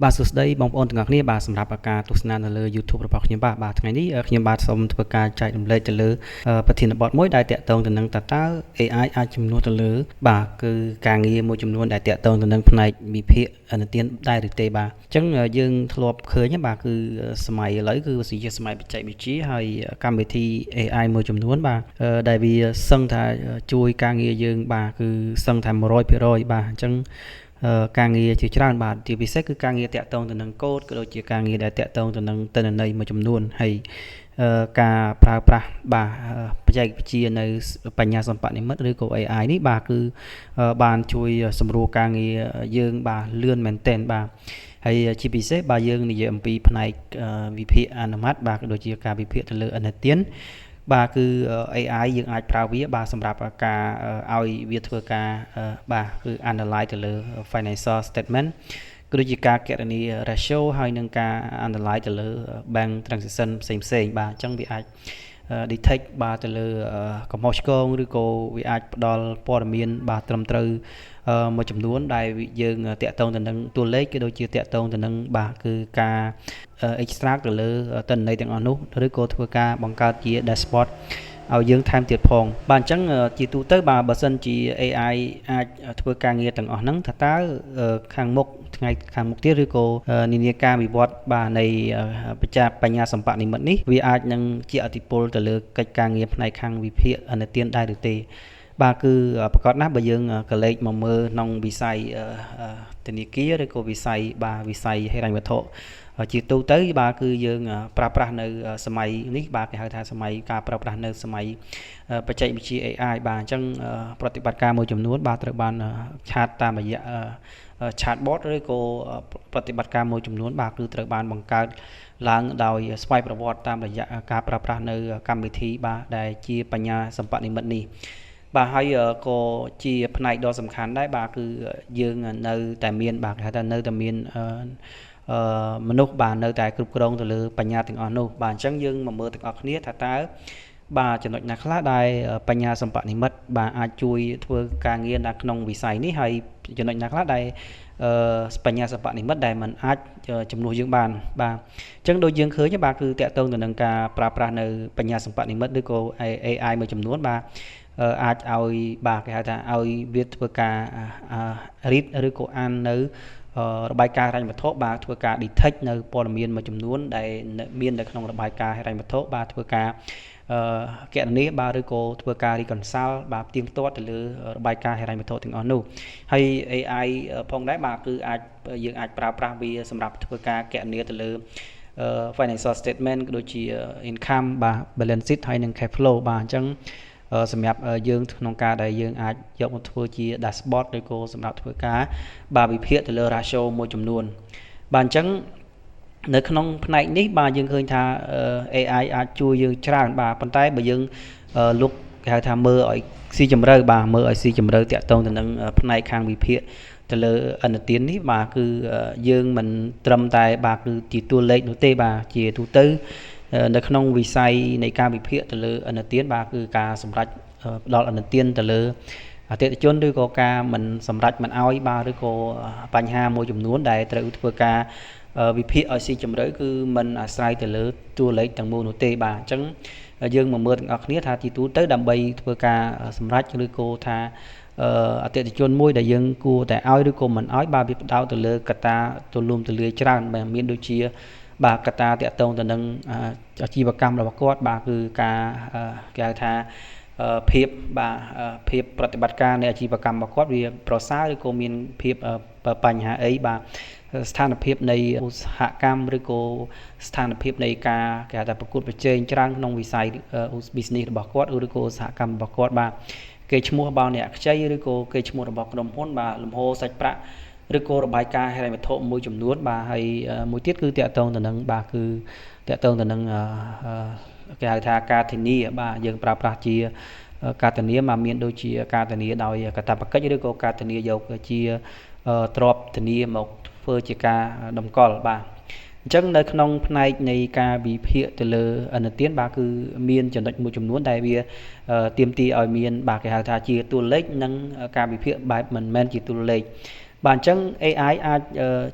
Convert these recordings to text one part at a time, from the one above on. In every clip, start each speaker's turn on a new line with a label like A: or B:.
A: បាទសួស្តីបងប្អូនទាំងអស់គ្នាបាទសម្រាប់ការទស្សនានៅលើ YouTube របស់ខ្ញុំបាទថ្ងៃនេះខ្ញុំបាទសូមធ្វើការចែករំលែកទៅលើប្រធានបទមួយដែលតាក់ទងទៅនឹងតើ AI អាចជំនួសទៅលើបាទគឺការងារមួយចំនួនដែលតាក់ទងទៅនឹងផ្នែកវិភាគនិទានដែរឬទេបាទអញ្ចឹងយើងធ្លាប់ឃើញបាទគឺសម័យឥឡូវគឺជាសម័យបច្ចេកវិទ្យាហើយកម្មវិធី AI មួយចំនួនបាទដែលវាសឹងថាជួយការងារយើងបាទគឺសឹងថា100%បាទអញ្ចឹងការងារជាច្រើនបាទជាពិសេសគឺការងារតាក់ទងទៅនឹងកូដក៏ដូចជាការងារដែលតាក់ទងទៅនឹងទិន្នន័យមួយចំនួនហើយការប្រើប្រាស់បាទបច្ចេកវិទ្យានៅបញ្ញាសិប្បនិម្មិតឬក៏ AI នេះបាទគឺបានជួយសម្រួលការងារយើងបាទលឿនមែនទែនបាទហើយជាពិសេសបាទយើងនិយាយអំពីផ្នែកវិភាគអនុម័តបាទក៏ដូចជាការវិភាគទៅលើឥណទានបាទគឺ AI យើងអាចប្រើវាបាទសម្រាប់ការឲ្យវាធ្វើការបាទគឺ analyze ទៅលើ financial statement ក៏ដូចជាការគណនា ratio ហើយនឹងការ analyze ទៅលើ bank transaction ផ្សេងបាទអញ្ចឹងវាអាចdetect បាទទៅលើកំហុសឆ្គងឬក៏វាអាចផ្ដល់ព័ត៌មានបាទត្រឹមត្រូវមួយចំនួនដែលយើងតាក់ទងទៅនឹងតួលេខក៏ដូចជាតាក់ទងទៅនឹងបាទគឺការ extract ទៅលើទិន្នន័យទាំងអស់នោះឬក៏ធ្វើការបង្កើតជា dashboard ឲ្យយើងថែមទៀតផងបាទអញ្ចឹងជាទូទៅបាទបើសិនជា AI អាចធ្វើការងារទាំងអស់ហ្នឹងថាតើខាងមុខថ្ងៃខាងមុខទៀតឬក៏នានាការវិវត្តបាទនៃបញ្ញាសិប្បនិម្មិតនេះវាអាចនឹងជាឥទ្ធិពលទៅលើកិច្ចការងារផ្នែកខាងវិភាគឥណទានដែរឬទេបាទគឺប្រកាសណាស់បើយើងក៏លេចមកមើលក្នុងវិស័យធនាគារឬក៏វិស័យហិរញ្ញវត្ថុជាទូទៅបាទគឺយើងប្រើប្រាស់នៅសម័យនេះបាទគេហៅថាសម័យការប្រើប្រាស់នៅសម័យបច្ចេកវិទ្យា AI បាទអញ្ចឹងប្រតិបត្តិការមួយចំនួនបាទត្រូវបានឆាតតាមរយៈ chatbot ឬក៏ប្រតិបត្តិការមួយចំនួនបាទគឺត្រូវបានបង្កើតឡើងដោយស្វ័យប្រវត្តិតាមរយៈការប្រើប្រាស់នៅកម្មវិធីបាទដែលជាបញ្ញាសិប្បនិម្មិតនេះបាទហើយក៏ជាផ្នែកដ៏សំខាន់ដែរបាទគឺយើងនៅតែមានបាទគេហៅថានៅតែមានមនុស្សបាទនៅតែគ្រប់គ្រងទៅលើបញ្ញាទាំងអស់នោះបាទអញ្ចឹងយើងមកមើលទាំងអស់គ្នាថាតើបាទចំណុចណាខ្លះដែលបញ្ញាសិប្បនិម្មិតបាទអាចជួយធ្វើការងារនៅក្នុងវិស័យនេះហើយចំណុចណាខ្លះដែលបញ្ញាសិប្បនិម្មិតដែលมันអាចជំនួសយើងបានបាទអញ្ចឹងដូចយើងឃើញបាទគឺតាក់ទងទៅនឹងការប្រើប្រាស់នៅបញ្ញាសិប្បនិម្មិតឬក៏ AI មួយចំនួនបាទអាចឲ្យបាទគេហៅថាឲ្យវាធ្វើការ read ឬក៏អាននៅរបាយការណ៍ហិរញ្ញវត្ថុបាទធ្វើការ detect នៅព័ត៌មានមួយចំនួនដែលមាននៅក្នុងរបាយការណ៍ហិរញ្ញវត្ថុបាទធ្វើការគណនាបាទឬក៏ធ្វើការ reconcile បាទផ្ទៀងផ្ទាត់ទៅលើរបាយការណ៍ហិរញ្ញវត្ថុទាំងអស់នោះហើយ AI ផងដែរបាទគឺយើងអាចប្រើប្រាស់វាសម្រាប់ធ្វើការគណនាទៅលើ financial statement ក៏ដូចជា income បាទ balance sheet ហើយនិង cash flow បាទអញ្ចឹងសម្រាប់យើងក្នុងការដែលយើងអាចយកមកធ្វើជា dashboard ឬក៏សម្រាប់ធ្វើការបាទវិភាគទៅលើ ratio មួយចំនួនបាទអញ្ចឹងនៅក្នុងផ្នែកនេះបាទយើងឃើញថា AI អាចជួយយើងច្រើនបាទប៉ុន្តែបើយើងលុកគេហៅថាមើលឲ្យស៊ីជម្រៅបាទមើលឲ្យស៊ីជម្រៅតាក់ទងទៅនឹងផ្នែកខាងវិភាគទៅលើឥណទាននេះបាទគឺយើងមិនត្រឹមតែបាទគឺជាតួលេខនោះទេបាទជាទូទៅនៅក្នុងវិស័យនៃការវិភាគទៅលើឥណទានបាទគឺការសម្រេចផ្ដល់ឥណទានទៅលើអតិថិជនឬក៏ការមិនសម្រេចមិនអោយបាទឬក៏បញ្ហាមួយចំនួនដែលត្រូវធ្វើការវិភាគឲ្យស៊ីជម្រៅគឺมันអាស្រ័យទៅលើតួលេខទាំងមូលនោះទេបាទអញ្ចឹងយើងមកមើលទាំងអស់គ្នាថាទីទូទៅដើម្បីធ្វើការសម្រេចឬក៏ថាអតិថិជនមួយដែលយើងគួរតែឲ្យឬក៏មិនឲ្យបាទវាផ្ដោតទៅលើកត្តាទូលំទូលាយច្រើនបាទមានដូចជាបាទកត្តាតាក់ទងទៅនឹងអាជីវកម្មរបស់គាត់បាទគឺការគេហៅថាភាពបាទភាពប្រតិបត្តិការនៃអាជីវកម្មរបស់គាត់វាប្រសើរឬក៏មានភាពបញ្ហាអីបាទស្ថានភាពនៃឧស្សាហកម្មឬក៏ស្ថានភាពនៃការគេហៅថាប្រកួតប្រជែងច្រើនក្នុងវិស័យ business របស់គាត់ឬក៏ឧស្សាហកម្មរបស់គាត់បាទគេឈ្មោះរបស់អ្នកខ្ចីឬក៏គេឈ្មោះរបស់ក្រុមហ៊ុនបាទលំហូរសាច់ប្រាក់ឬក៏របាយការណ៍ហិរញ្ញវត្ថុមួយចំនួនបាទហើយមួយទៀតគឺតាក់ទងទៅនឹងបាទគឺតាក់ទងទៅនឹងគេហៅថាការធានាបាទយើងប្រើប្រាស់ជាការធានាមកមានដូចជាការធានាដោយកាតព្វកិច្ចឬក៏ការធានាយកជាទ្រព្យធានាមកធ្វើជាការតម្កល់បាទអញ្ចឹងនៅក្នុងផ្នែកនៃការវិភាគទៅលើឥណទានបាទគឺមានចំណុចមួយចំនួនដែលវាទាមទារឲ្យមានបាទគេហៅថាជាតួលេខនិងការវិភាគបែបមិនមែនជាតួលេខ បាទអញ្ចឹង AI អាច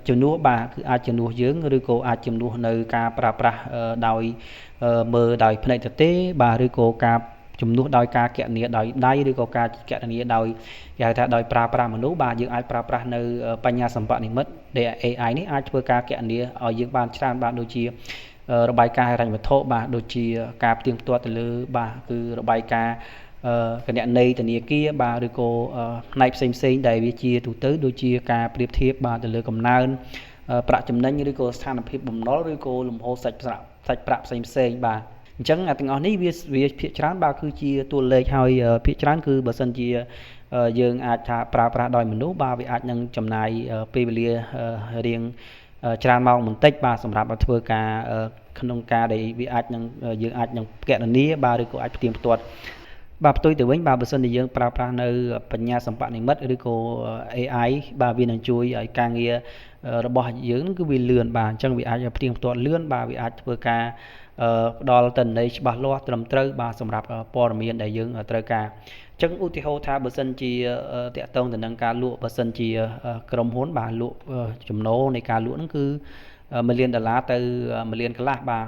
A: ជំនួសបាទគឺអាចជំនួសយើងឬក៏អាចជំនួសនៅការប្រើប្រាស់ដោយមើលដោយភ្នែកទទេបាទឬក៏ការជំនួសដោយការគណនាដោយដៃឬក៏ការគណនាដោយគេហៅថាដោយប្រើប្រាស់មនុស្សបាទយើងអាចប្រើប្រាស់នៅបញ្ញាសិប្បនិម្មិតដែល AI នេះអាចធ្វើការគណនាឲ្យយើងបានច្រើនបាទដូចជារបាយការណ៍ហិរញ្ញវត្ថុបាទដូចជាការផ្ទៀងផ្ទាត់ទៅលើបាទគឺរបាយការណ៍គណនេយ្យធនាគារបាទឬក៏ផ្នែកផ្សេងដែលវាជាទូទៅដូចជាការប្រៀបធៀបបាទទៅលើកំណើនប្រាក់ចំណេញឬក៏ស្ថានភាពបំណុលឬក៏លំហូរសាច់ប្រាក់ផ្សេងបាទអញ្ចឹងទាំងអស់នេះវាភាគច្រើនបាទគឺជាតួលេខហើយភាគច្រើនគឺបើសិនជាយើងអាចថាប្រើប្រាស់ដោយមនុស្សបាទវាអាចនឹងចំណាយពេលវេលារៀងច្រើនម៉ោងបន្តិចបាទសម្រាប់ធ្វើការក្នុងការដែលវាអាចនឹងយើងអាចនឹងគណនាបាទឬក៏អាចផ្ទៀងផ្ទាត់បាទផ្ទុយទៅវិញបាទបើសិនជាយើងប្រើប្រាស់នៅបញ្ញាសិប្បនិម្មិតឬក៏ AI បាទវានឹងជួយឲ្យការងាររបស់យើងគឺវាលឿនបាទអញ្ចឹងវាអាចផ្ទៀងផ្ទាត់លឿនបាទវាអាចធ្វើការផ្ដល់ទិន្នន័យច្បាស់លាស់ត្រឹមត្រូវបាទសម្រាប់ព័ត៌មានដែលយើងត្រូវការអញ្ចឹងឧទាហរណ៍ថាបើសិនជាតកតងទៅនឹងការលក់បើសិនជាក្រុមហ៊ុនបាទលក់ចំណូលនៃការលក់ហ្នឹងគឺ$1 លានទៅ$1 លានកន្លះបាទ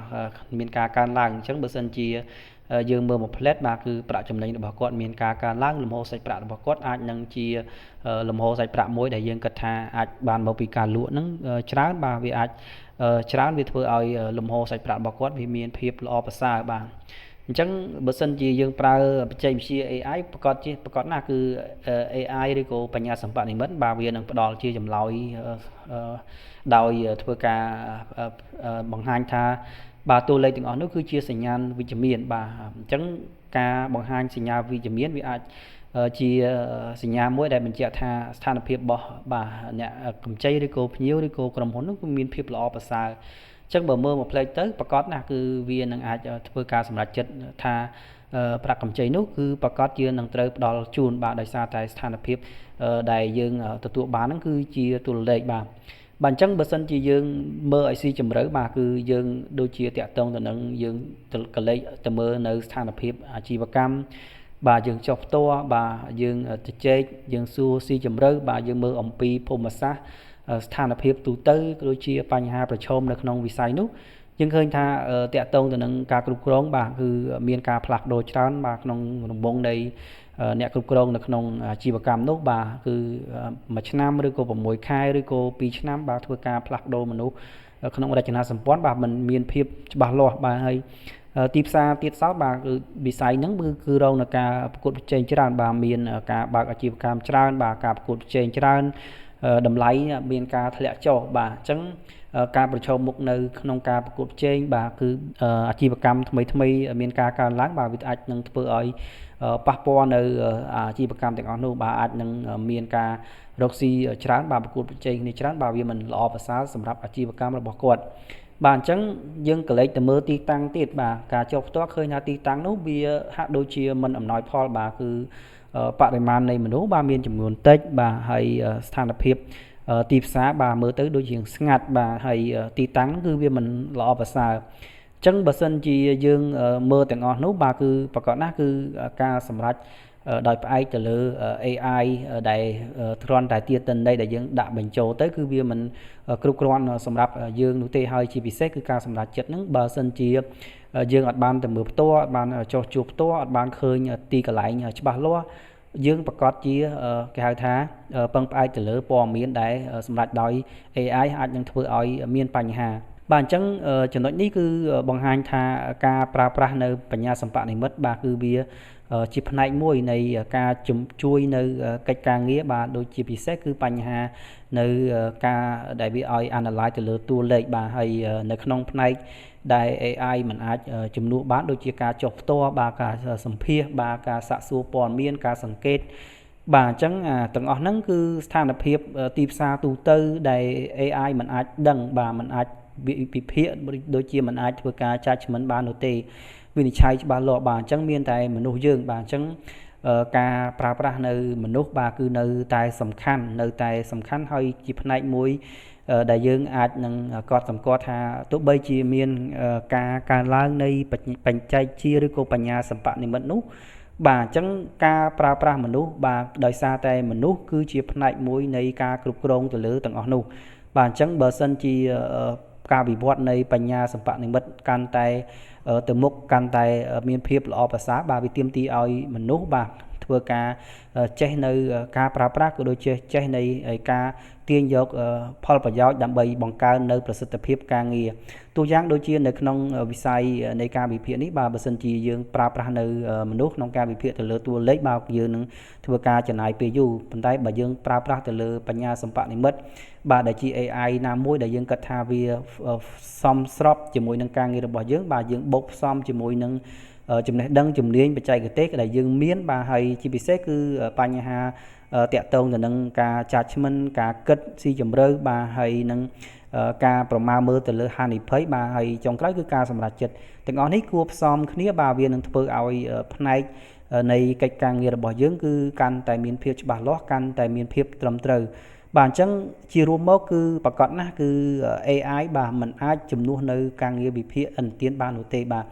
A: មានការកើនឡើងអញ្ចឹងបើសិនជាយើងមើលមួយផ្លែតបាទគឺប្រាក់ចំណេញរបស់គាត់មានការកើនឡើងលំហូរសាច់ប្រាក់របស់គាត់អាចនឹងជាលំហូរសាច់ប្រាក់មួយដែលយើងគិតថាអាចបានមកពីការលក់ហ្នឹងច្រើនបាទវាអាចច្រើនវាធ្វើឲ្យលំហូរសាច់ប្រាក់របស់គាត់វាមានភាពល្អប្រសើរបាទអញ្ចឹងបើសិនជាយើងប្រើបច្ចេកវិទ្យា AI ប្រកបណាស់គឺ AI ឬក៏បញ្ញាសិប្បនិម្មិតបាទវានឹងផ្ដល់ជាចម្លើយដោយធ្វើការបង្ហាញថាបាទតួលេខទាំងអស់នោះគឺជាសញ្ញាណវិជ្ជមានបាទអញ្ចឹងការបង្ហាញសញ្ញាវិជ្ជមានវាអាចជាសញ្ញាមួយដែលបញ្ជាក់ថាស្ថានភាពរបស់បាទអ្នកកម្ចីឬក៏ភ្ញៀវឬក៏ក្រុមហ៊ុននោះគឺមានភាពល្អប្រសើរអញ្ចឹងបើមើលមួយផ្លេចទៅប្រកបណាស់គឺវានឹងអាចធ្វើការសម្រេចចិត្តថាប្រាក់កម្ចីនោះគឺប្រកបជានឹងត្រូវផ្ដល់ជូនបាទដោយសារតែស្ថានភាពដែលយើងទទួលបានហ្នឹងគឺជាតួលេខបាទអញ្ចឹងបើសិនជាយើងមើលឲ្យស៊ីជម្រៅបាទគឺយើងដូចជាតាក់ទងទៅនឹងយើងកលេចទៅមើលនៅស្ថានភាពអាជីវកម្មបាទយើងចុះផ្ទាល់បាទយើងជជែកយើងសួរស៊ីជម្រៅបាទយើងមើលអំពីភូមិសាស្ត្រស្ថានភាពទូទៅដូចជាបញ្ហាប្រឈមនៅក្នុងវិស័យនោះយើងឃើញថាតាក់ទងទៅនឹងការគ្រប់គ្រងបាទគឺមានការផ្លាស់ប្ដូរច្រើនបាទក្នុងរង្វង់នៃអ្នកគ្រប់គ្រងនៅក្នុងអាជីវកម្មនោះបាទគឺ1ឆ្នាំឬក៏6ខែឬក៏2ឆ្នាំបាទធ្វើការផ្លាស់ប្ដូរមនុស្សក្នុងរចនាសម្ព័ន្ធបាទมันមានភាពច្បាស់លាស់បាទហើយទីផ្សារទៀតសោតបាទគឺវិស័យហ្នឹងគឺរងនឹងការប្រកួតប្រជែងច្រើនបាទមានការបើកអាជីវកម្មច្រើនបាទការប្រកួតប្រជែងច្រើនតម្លៃមានការធ្លាក់ចុះបាទអញ្ចឹងការប្រឈមមុខនៅក្នុងការប្រកួតប្រជែងបាទគឺអាជីវកម្មថ្មីមានការកើនឡើងបាទវាអាចនឹងធ្វើឲ្យប៉ះពាល់នៅអាជីវកម្មទាំងអស់នោះបាទអាចនឹងមានការរកស៊ីច្រើនបាទប្រកួតប្រជែងគ្នាច្រើនបាទវាមិនល្អប្រសើរសម្រាប់អាជីវកម្មរបស់គាត់បាទអញ្ចឹងយើងកលេចទៅមើលទីតាំងទៀតបាទការចុះផ្ទាល់ឃើញថាទីតាំងនោះវាហាក់ដូចជាមិនអំណោយផលបាទគឺបរិមាណនៃមនុស្សបាទមានចំនួនតិចបាទហើយស្ថានភាពទីផ្សារបាទមើលទៅដូចជាស្ងាត់បាទហើយទីតាំងគឺវាមិនល្អប្រសើរអញ្ចឹងបើសិនជាយើងមើលទាំងអស់នោះបាទគឺប្រកបណាស់គឺការសម្រេចដោយផ្អែកទៅលើ AI ដែលគ្រាន់តែទាទិន្នន័យដែលយើងដាក់បញ្ចូលទៅគឺវាមិនគ្រប់គ្រាន់សម្រាប់យើងនោះទេហើយជាពិសេសគឺការសម្រេចចិត្តហ្នឹងបើសិនជាយើងអត់បានទៅមើលផ្ទាល់អត់បានចុះជួបផ្ទាល់អត់បានឃើញទីកន្លែងច្បាស់លាស់យើងប្រកាសជាគេហៅថាពឹងផ្អែកទៅលើព័ត៌មានដែលសម្រេចដោយ AI អាចនឹងធ្វើឲ្យមានបញ្ហាបាទអញ្ចឹងចំណុចនេះគឺបង្ហាញថាការប្រើប្រាស់នៅបញ្ញាសិប្បនិម្មិតបាទគឺវាជាផ្នែកមួយនៃការជួយនៅកិច្ចការងារបាទដូចជាពិសេសគឺបញ្ហានៅការដែលវាឲ្យ analyze ទៅលើតួលេខបាទហើយនៅក្នុងផ្នែកដែល AI មិនអាចជំនួសបានដូចជាការចុះផ្ទាល់បាទការសម្ភាសបាទការសាកសួរព័ត៌មានការសង្កេតបាទអញ្ចឹងទាំងអស់ហ្នឹងគឺស្ថានភាពទីផ្សារទូទៅដែល AI មិនអាចដឹងបាទមិនអាចវិភាគដូចជាមិនអាចធ្វើការ judgment បាននោះទេវិនិច្ឆ័យច្បាស់លាស់បាទអញ្ចឹងមានតែមនុស្សយើងបាទអញ្ចឹងការប្រើប្រាស់នៅមនុស្សបាទគឺនៅតែសំខាន់ហើយជាផ្នែកមួយដែលយើងអាចនឹងកត់សម្គាល់ថាទោះបីជាមានការកើនឡើងនៃបច្ចេកវិទ្យាឬក៏បញ្ញាសិប្បនិម្មិតនោះ បាទអញ្ចឹងការប្រើប្រាស់មនុស្សបាទដោយសារតែមនុស្សគឺជាផ្នែកមួយនៃការគ្រប់គ្រងទៅលើទាំងអស់នោះបាទអញ្ចឹងបើសិនជាការវិវត្តនៃបញ្ញាសិប្បនិម្មិតកាន់តែទៅមុខកាន់តែមានភាពល្អប្រសើរបាទវាទាមទារឲ្យមនុស្សបាទធ្វើការចេះនៅការប្រើប្រាស់ក៏ដូចជាចេះនៃការទាញយកផលប្រយោជន៍ដើម្បីបង្កើននៅប្រសិទ្ធភាពការងារទូយ៉ាងដូចជានៅក្នុងវិស័យនៃការវិភាគនេះបាទបើសិនជាយើងប្រើប្រាស់នៅមនុស្សក្នុងការវិភាគទៅលើតួលេខបាទយើងនឹងធ្វើការចំណាយពេលយូរប៉ុន្តែបើយើងប្រើប្រាស់ទៅលើបញ្ញាសិប្បនិម្មិតបាទដែលជា AI ណាមួយដែលយើងគិតថាវាសមស្របជាមួយនឹងការងាររបស់យើងបាទយើងបូកផ្សំជាមួយនឹងចំណេះដឹងជំនាញបច្ចេកទេសដែលយើងមានបាទហើយជាពិសេសគឺបញ្ហាតាក់ទងទៅនឹងការ judgment ការគិតស៊ីជម្រៅបាទហើយនឹងការប្រមាលមើលទៅលើហានិភ័យបាទហើយចុងក្រោយគឺការសម្រេចចិត្តទាំងអស់នេះគួរផ្សំគ្នាបាទវានឹងធ្វើឲ្យផ្នែកនៃកិច្ចការងាររបស់យើងគឺកាន់តែមានភាពច្បាស់លាស់កាន់តែមានភាពត្រឹមត្រូវបាទអញ្ចឹងជារួមមកគឺប្រកាសណាស់គឺ AI បាទมันអាចជំនួសនៅការងារវិភាគឥណទានបាននោះទេបាទ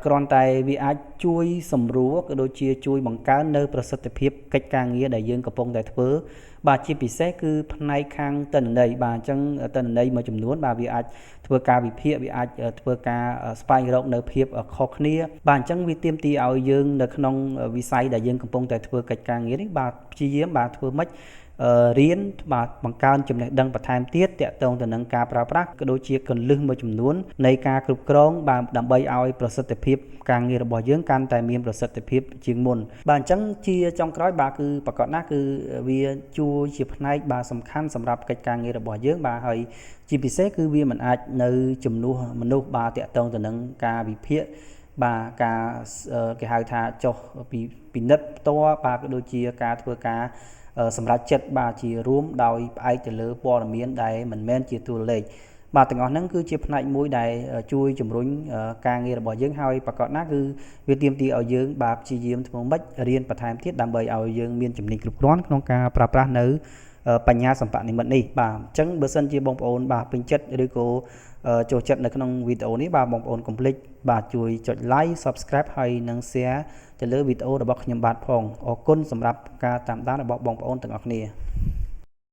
A: គ្រាន់តែវាអាចជួយសម្រួលក៏ដូចជាជួយបង្កើននៅប្រសិទ្ធភាពកិច្ចការងារដែលយើងកំពុងតែធ្វើបាទជាពិសេសគឺផ្នែកខាងទិន្នន័យបាទអញ្ចឹងទិន្នន័យមួយចំនួនបាទវាអាចធ្វើការវិភាគវាអាចធ្វើការស្វែងរកនៅភាពខុសគ្នាបាទអញ្ចឹងវាទាមទារឲ្យយើងនៅក្នុងវិស័យដែលយើងកំពុងតែធ្វើកិច្ចការងារនេះបាទព្យាយាមបាទធ្វើម៉េចរៀនបាទបង្កើនចំណេះដឹងបន្ថែមទៀតតាក់ទងទៅនឹងការប្រើប្រាស់ក៏ដូចជាគន្លឹះមួយចំនួននៃការគ្រប់គ្រងបាទដើម្បីឲ្យប្រសិទ្ធភាពការងាររបស់យើងកាន់តែមានប្រសិទ្ធភាពជាងមុនបាទអញ្ចឹងជាចុងក្រោយបាទគឺប្រកាសណាស់គឺវាជួយជាផ្នែកបាទសំខាន់សម្រាប់កិច្ចការងាររបស់យើងបាទហើយជាពិសេសគឺវាមិនអាចនៅជំនួសមនុស្សបាទតាក់ទងទៅនឹងការវិភាគបាទការគេហៅថាចុះពិនិត្យផ្ទាល់បាទក៏ដូចជាការធ្វើការសម្រាប់ចិត្តបាទជារួមដោយផ្អែកទៅលើព័ត៌មានដែលមិនមែនជាតួលេខបាទទាំងអស់ហ្នឹងគឺជាផ្នែកមួយដែលជួយជំរុញការងាររបស់យើងហើយប្រកាសណាស់គឺវាទាមទារឲ្យយើងបាទព្យាយាមធ្វើម៉េចរៀនបន្ថែមទៀតដើម្បីឲ្យយើងមានជំនាញគ្រប់គ្រាន់ក្នុងការប្រើប្រាស់នៅបញ្ញាសិប្បនិម្មិតនេះបាទអញ្ចឹងបើសិនជាបងប្អូនបាទពេញចិត្តឬក៏ចូលចិត្តនៅក្នុងវីដេអូនេះបាទបងប្អូនកុំភ្លេចបាទជួយចុច like subscribe ហើយនិង share ទៅលើវីដេអូរបស់ខ្ញុំបាទផងអរគុណសម្រាប់ការតាមដានរបស់បងប្អូនទាំងអស់គ្នា